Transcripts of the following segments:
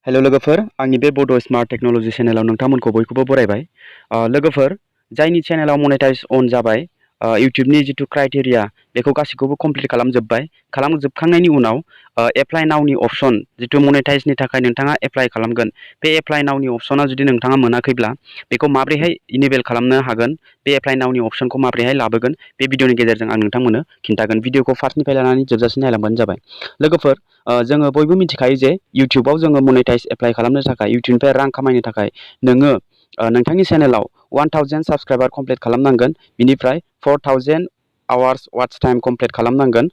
hello लोगोफोर आंनि बे बड स्मार्ट टेक्नोलॉजी चेनेलाव नोंथांमोनखौ बयखौबो बरायबाय लोगोफोर जायनि चेनेलाव मनेटाइज अन जाबाय इउट्यूबनि जितु क्राइटेरिया बेखौ गासिखौबो कमप्लिट खालामजोबखांनायनि उनाव एप्लाइ नाउनि अपशन जितु मनेटाइजनि थाखाय नोंथाङा एप्लाइ खालामगोन बे एप्लाइ नाउनि अपशना जुदि नोंथाङा मोनाखैब्ला बेखौ माब्रैहाय इनेबल खालामनो हागोन बे एप्लाइ नाउनि अपशनखौ माब्रैहाय लाबोगोन बे भिडिअनि गेजेरजों आं नोंथांमोननो खिन्थागोन भिडिअखौ फार्स्टनिफ्राय लानानै जोबजासिम नायलांबानो जाबाय लोगोफोर जोङो बयबो मिथिखायो जे इउट्यूबाव जोङो मनेटाइज एप्लाइ खालामनो थाखाय इउट्यूबनिफ्राय रां खामायनो थाखाय नोङो नोंथांनि चेनेलाव 1000 साबस्क्राइबार कमप्लिट खालामनांगोन बिनिफ्राय 4000 आवार्स वाच टाइम कमप्लिट खालामनांगोन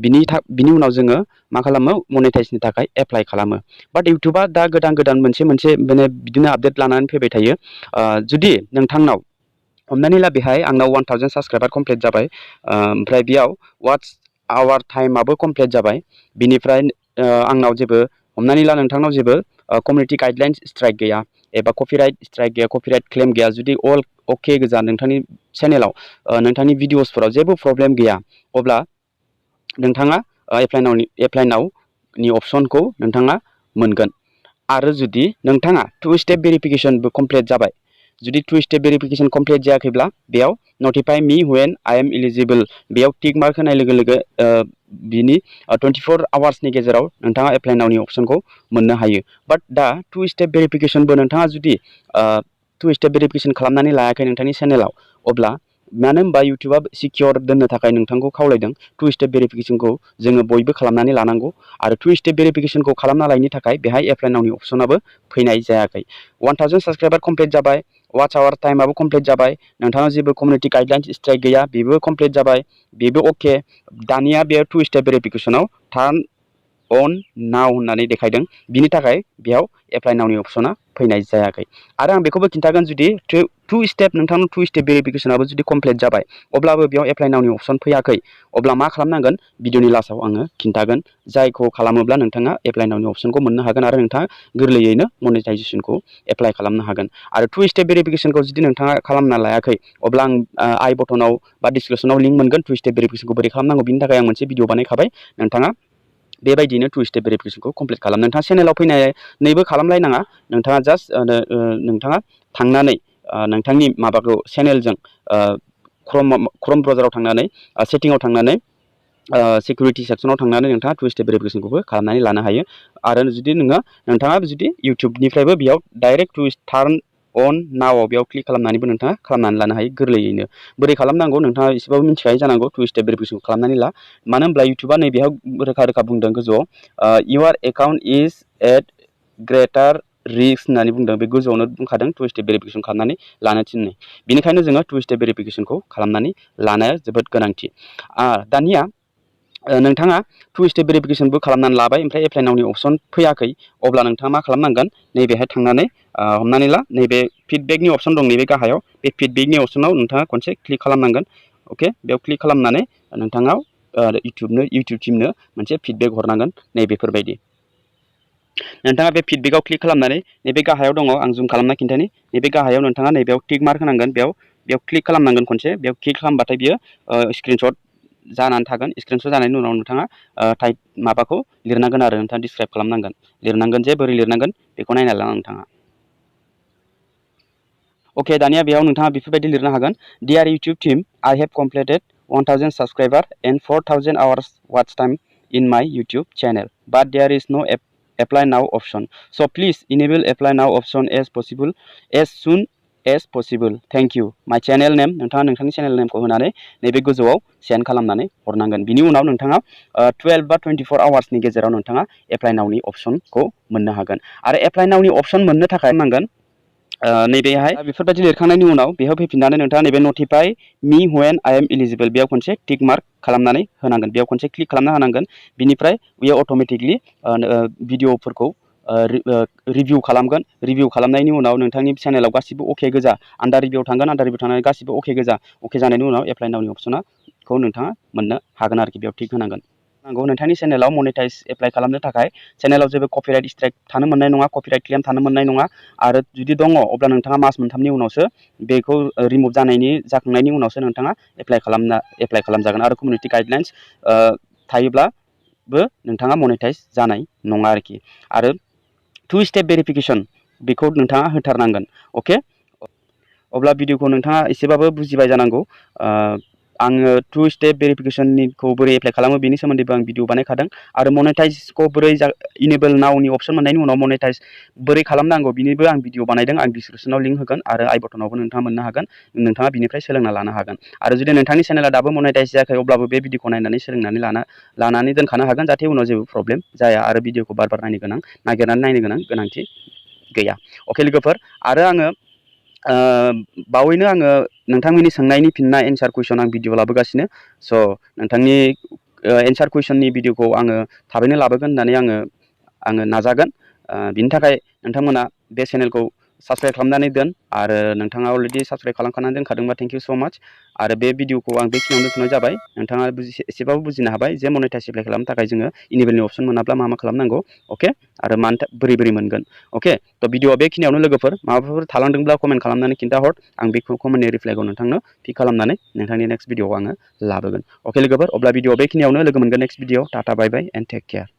बिनि उनाव जोङो मा खालामो मनेटाइजनि थाखाय एप्लाइ खालामो बाट इउट्यूबा दा गोदान मोनसे माने बिदिनो आपडेट लानानै फैबाय थायो जुदि नोंथांनाव हमनानै ला बेहाय आंनाव 1000 साबस्क्राइबार कमप्लिट जाबाय ओमफ्राय बेयाव वाच आवार टाइमाबो कमप्लिट जाबाय बिनिफ्राय आंनाव जेबो हमनानै ला नोंथांनाव जेबो कमिउनिटि गाइडलाइन्स स्ट्राइक गैया एबा कपिराइट स्ट्राइक गैया कपिराइट क्लेम गैया जुदि अल अके गोजा नोंथांनि चेनेलाव नोंथांनि भिडिअसफोराव जेबो प्रब्लेम गैया अब्ला नोंथाङा एप्लाइ नाउनि अपशनखौ नोंथाङा मोनगोन आरो जुदि नोंथाङा 2 स्टेप भेरिफिकेशनबो कमप्लिट जाबाय जुदि 2 स्टेप भेरिफिकेशन कमप्लिट जायाखैब्ला बेयाव notify me when I am eligible बेयाव टिक मार्क होनाय लोगो लोगो बिनि 24 आवार्सनि गेजेराव नोंथाङा एप्लाइ नाउनि अपशनखौ मोननो हायो बाट दा 2 स्टेप भेरिफिकेशनबो नोंथाङा जुदि 2 स्टेप भेरिफिकेशन खालामनानै लायाखै नोंथांनि चेनेलाव अब्ला मानो होनबा इउट्यूबा सिकिउर दोननो थाखाय नोंथांखौ खावलायदों 2 स्टेप भेरिफिकेशनखौ जोङो बयबो खालामनानै लानांगौ आरो 2 स्टेप भेरिफिकेशनखौ खालामना लायनि थाखाय बेहाय एप्लाइ नाउनि अपशनाबो फैनाय जायाखै 1000 साबस्क्राइबार कमप्लिट जाबाय वाच आवार टाइमाबो कमप्लिट जाबाय नोंथाङा जेबो कमिउनिटि गाइडलाइन्स स्ट्राइक गैया बेबो कमप्लिट जाबाय बेबो अके दानिया बे 2 स्टेप भेरिफिकेशनाव टार्न अन नाउ होननानै देखायदों बिनि थाखाय बेयाव एप्लाइ नाउनि अपशना फैनाय जायाखै आरो आं बेखौबो खिन्थागोन जुदि 2 स्टेप नोंथांनाव 2 स्टेप भेरिफिकेशनाबो जुदि कमप्लिट जाबाय अब्लाबो बेयाव एप्लाइ नाउनि अपशन फैयाखै अब्ला मा खालामनांगोन भिडिअनि लास्टआव आङो खिन्थागोन जायखौ खालामोब्ला नोंथाङा एप्लाइ नाउनि अपशनखौ मोननो हागोन आरो नोंथाङा गोरलैयैनो मनेटाइजेशनखौ एप्लाइ खालामनो हागोन आरो 2 स्टेप भेरिफिकेशनखौ जुदि नोंथाङा खालामना लायाखै अब्ला आं आई बटनाव बा डिसक्रिपसनाव लिंक मोनगोन 2 स्टेप भेरिफिकेशनखौ बोरै खालामनांगौ बिनि थाखाय आं मोनसे भिडिअ बानायखाबाय नोंथाङा बेबायदिनो 2 स्टेप भेरिफिकेशनखौ कमप्लिट खालाम नोंथाङा चेनेलाव फैनानैबो खालामलायनाङा नोंथाङा जास्ट नोंथाङा थांनानै नोंथांनि माबाखौ चेनेलजों क्रोम ब्राउजाराव थांनानै सेटिंआव थांनानै सिकिउरिटि सेक्सनाव थांनानै नोंथाङा 2 स्टेप भेरिफिकेशनखौबो खालामनानै लानो हायो आरो जुदि नोंथाङा जुदि इउट्यूबनिफ्रायबो बेयाव डाइरेक्ट टु टार्न अन नाउआव बेयाव क्लिक खालामनानैबो नोंथाङा खालामनानै लानो हायो गोरलैयैनो बोरै खालामनांगौ नोंथाङा एसेबाबो मिथिखायो जानांगौ 2 स्टेप भेरिफिकेशन खालामनानै ला मानो होनब्ला इउट्यूबा नैबेयाव रोखा बुंदों गोजौआव इउर एकाउन्ट इज एट ग्रेटार रिस्क होननानै बुंदों बे गोजौआवनो बुंखादों 2 स्टेप भेरिफिकेशन खालामनानै लानो थिननाय बेनिखायनो जोङो 2 स्टेप भेरिफिकेशनखौ खालामनानै लानाया जोबोद गोनांथि दानिया नोंथाङा 2 स्टेप भेरिफिकेशनबो खालामनानै लाबाय ओमफ्राय एप्लाइ नाउनि अपशन फैयाखै अब्ला नोंथाङा मा खालामनांगोन नैबेहाय थांनानै हमनानै ला नैबे फिडबेकनि अपशन दं नैबे गाहायाव बे फिडबेकनि अपशनाव नोंथाङा खनसे क्लिक खालामनांगोन अके बेयाव क्लिक खालामनानै नोंथाङा इउट्यूब टिमनो मोनसे फिडबेक हरनांगोन नैबेफोरबायदि नोंथाङा बे फिडबेकआव क्लिक खालामनानै नैबे गाहायाव दङ आं जुम खालामना खिन्थानि नैबे गाहायाव नोंथाङा नैबेयाव टिक मार्क होनांगोन बेयाव क्लिक खालामनांगोन खनसे बेयाव क्लिक खालामबाथाय बियो स्क्रिनशट जानानै थागोन स्क्रिनशट जानायनि उनाव नोंथाङा टाइप माबाखौ लिरनांगोन आरो नोंथाङा डिसक्राइब खालामनांगोन लिरनांगोन जे बोरै लिरनांगोन बेखौ नायना ला नोंथाङा अके दानिया बेयाव नोंथाङा बेफोरबायदि लिरनो हागोन dear YouTube team I have completed 1000 subscriber and 4000 hours watch time in my YouTube channel but there is no apply now option so please enable apply now option as soon as possible thank you my channel name नोंथाङा नोंथांनि channel नेमखौ होनानै नैबे गोजौआव send खालामनानै हरनांगोन बिनि उनाव नोंथाङा 12 बा 24 आवार्सनि गेजेराव नोंथाङा एप्लाइ नाउनि अपशनखौ मोननो हागोन आरो एप्लाइ नाउनि अपशन मोननो थाखाय नांगोन नैबेहाय बेफोरबायदि लिरखांनायनि उनाव बेयाव फैफिननानै नोंथाङा नैबे notify me when I am eligible बेयाव खनसे टिक मार्क खालामनानै होनांगोन बेयाव खनसे क्लिक खालामना होनांगोन बिनिफ्राय बेयो अट'मेटिकलि भिडिअफोरखौ रिभिउ खालामगोन रिभिउ खालामनायनि उनाव नोंथांनि चेनेलाव गासिबो अके गोजा आन्डार रिभिउ थांगोन आन्डार रिभिउ थांनानै गासिबो अके गोजा अके जानायनि उनाव एप्लाइ नाउनि अपशनखौ नोंथाङा मोननो हागोन आरोखि बेयाव टिक होनांगोन नांगौ नोंथांनि चेनेलाव मनेटाइज एप्लाइ खालामनो थाखाय चेनेलाव जेबो कपिराइट स्ट्राइक थानो मोननाय नङा कपिराइट क्लेम थानो मोननाय नङा आरो जुदि दङ अब्ला नोंथाङा मास मोनथामनि उनावसो बेखौ रिमुभ जाखांनायनि उनावसो नोंथाङा एप्लाइ खालामजागोन आरो कमिउनिटि गाइडलाइन्स थायोब्लाबो नोंथाङा मनेटाइज जानाय नङा आरोखि आरो टु स्टेप भेरिफिकेसन बेखौ नोंथाङा होथारनांगोन अके अब्ला भिडिअखौ नोंथाङा एसेबाबो बुजिबाय जानांगौ आङो टु स्टेप भेरिफिकेसनखौ बोरै एप्लाइ खालामो बेनि सोमोन्दैबो आं भिडिअ बानायखादों आरो मनेटाइजखौ बोरै इनेबल नावनि अपसन मोननायनि उनाव मनेटाइज बोरै खालामनांगौ बिनिबो आं भिडिअ बानायदों आं डिसक्रिपसनाव लिंक होगोन आरो आइ बटनावबो नोंथाङा मोननो हागोन नोंथाङा बिनिफ्राय सोलोंना लानो हागोन आरो जुदि नोंथांनि चेनेला दाबो मनेटाइज जायाखै अब्लाबो बे भिडिअखौ नायनानै सोलोंनानै लानानै दोनखानो हागोन जाहाथे उनाव जेबो प्रब्लेम जाया आरो भिडिअखौ बार नागिरनानै नायनो गोनांथि गैया अके लोगोफोर आरो आङो बावैनो आङो नोंथांमोननि सोंनायनि फिननाय एन्सार कुइसन आं भिडिअ लाबोगासिनो स' नोंथांनि एन्सार कुइसननि भिडिअखौ आङो थाबैनो लाबोगोन होननानै आङो नाजागोन बिनि थाखाय नोंथांमोना बे चेनेलखौ साबस्क्राइब खालामनानै दोन आरो नोंथाङा अलरेडि साबस्क्राइब खालामखानानै दोनखादोंबा थेंक इउ स' माच आरो बे भिडिअखौ आं बेखिनियावनो दोनथ'नाय जाबाय नोंथाङा एसेबाबो बुजिनो हाबाय जे मनेटाइज एप्लाइ खालामनो थाखाय जोङो इनेबेलनि अपसन मोनाब्ला मा खालामनांगौ अके आरो बोरै मोनगोन अके थ' भिडिअआ बेखिनियावनो लोगोफोर माबाफोर थालांदोंब्ला कमेन्ट खालामनानै खिन्थाहर आं बे कमेन्टनि रिप्लाइखौ नोंथांनो पिक खालामनानै नोंथांनि नेक्स्ट भिडिअआव आङो लाबोगोन अके लोगोफोर अब्ला भिडिअआ बेखिनियावनो लोगो मोनगोन next video tata bye bye and take care